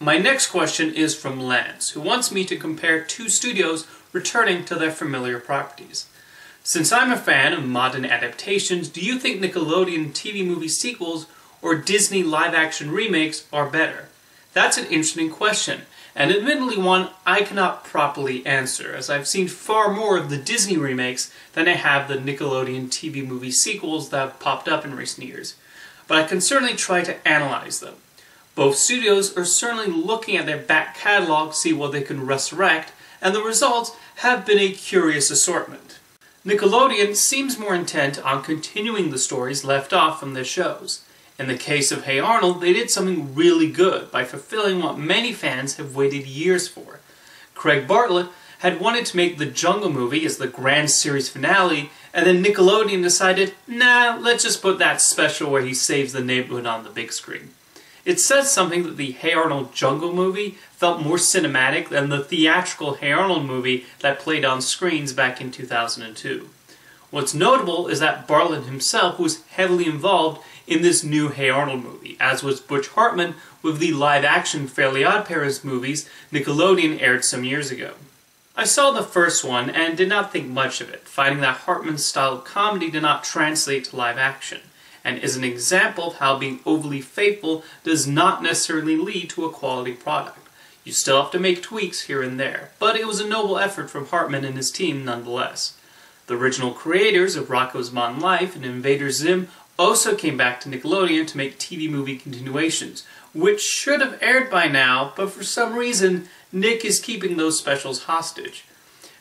My next question is from Lance, who wants me to compare two studios returning to their familiar properties. Since I'm a fan of modern adaptations, do you think Nickelodeon TV movie sequels or Disney live-action remakes are better? That's an interesting question, and admittedly one I cannot properly answer, as I've seen far more of the Disney remakes than I have the Nickelodeon TV movie sequels that have popped up in recent years. But I can certainly try to analyze them. Both studios are certainly looking at their back catalog to see what they can resurrect, and the results have been a curious assortment. Nickelodeon seems more intent on continuing the stories left off from their shows. In the case of Hey Arnold, they did something really good by fulfilling what many fans have waited years for. Craig Bartlett had wanted to make the Jungle movie as the grand series finale, and then Nickelodeon decided, nah, let's just put that special where he saves the neighborhood on the big screen. It says something that the Hey Arnold Jungle movie felt more cinematic than the theatrical Hey Arnold movie that played on screens back in 2002. What's notable is that Bartlett himself was heavily involved in this new Hey Arnold movie, as was Butch Hartman with the live-action Fairly OddParents movies Nickelodeon aired some years ago. I saw the first one and did not think much of it, finding that Hartman's style of comedy did not translate to live action, and is an example of how being overly faithful does not necessarily lead to a quality product. You still have to make tweaks here and there, but it was a noble effort from Hartman and his team nonetheless. The original creators of Rocko's Modern Life and Invader Zim also came back to Nickelodeon to make TV movie continuations, which should have aired by now, but for some reason, Nick is keeping those specials hostage.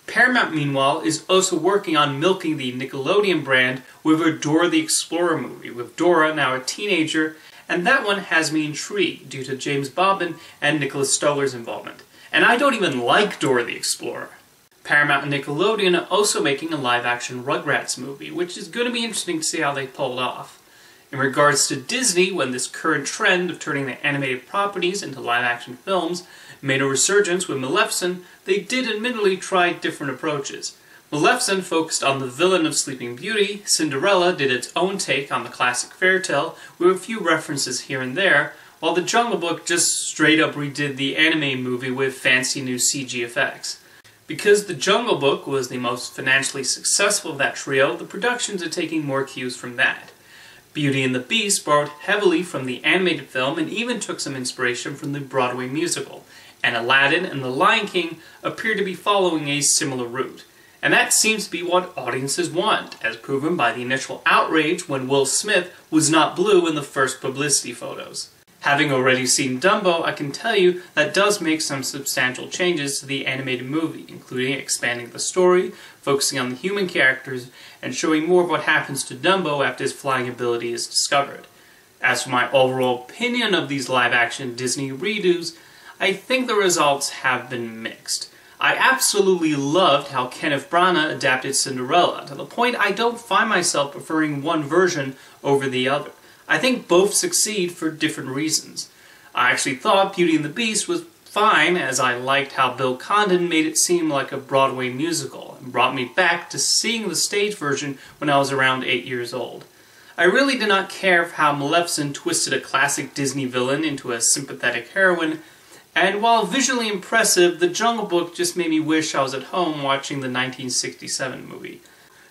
Paramount, meanwhile, is also working on milking the Nickelodeon brand with a Dora the Explorer movie, with Dora now a teenager, and that one has me intrigued due to James Bobbin and Nicholas Stoller's involvement. And I don't even like Dora the Explorer. Paramount and Nickelodeon are also making a live-action Rugrats movie, which is going to be interesting to see how they pull it off. In regards to Disney, when this current trend of turning their animated properties into live-action films made a resurgence with Maleficent, they did admittedly try different approaches. Maleficent focused on the villain of Sleeping Beauty, Cinderella did its own take on the classic fairy tale with a few references here and there, while The Jungle Book just straight up redid the anime movie with fancy new CG effects. Because The Jungle Book was the most financially successful of that trio, the productions are taking more cues from that. Beauty and the Beast borrowed heavily from the animated film and even took some inspiration from the Broadway musical, and Aladdin and The Lion King appear to be following a similar route. And that seems to be what audiences want, as proven by the initial outrage when Will Smith was not blue in the first publicity photos. Having already seen Dumbo, I can tell you that does make some substantial changes to the animated movie, including expanding the story, focusing on the human characters, and showing more of what happens to Dumbo after his flying ability is discovered. As for my overall opinion of these live-action Disney redos, I think the results have been mixed. I absolutely loved how Kenneth Branagh adapted Cinderella, to the point I don't find myself preferring one version over the other. I think both succeed for different reasons. I actually thought Beauty and the Beast was fine, as I liked how Bill Condon made it seem like a Broadway musical, and brought me back to seeing the stage version when I was around 8 years old. I really did not care for how Maleficent twisted a classic Disney villain into a sympathetic heroine, and while visually impressive, The Jungle Book just made me wish I was at home watching the 1967 movie.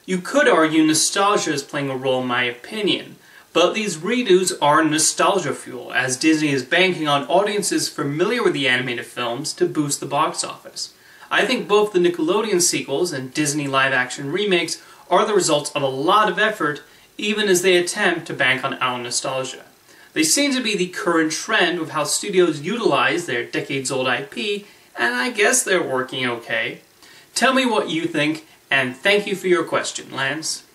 You could argue nostalgia is playing a role in my opinion, but these redos are nostalgia fuel, as Disney is banking on audiences familiar with the animated films to boost the box office. I think both the Nickelodeon sequels and Disney live-action remakes are the results of a lot of effort, even as they attempt to bank on our nostalgia. They seem to be the current trend with how studios utilize their decades-old IP, and I guess they're working okay. Tell me what you think, and thank you for your question, Lance.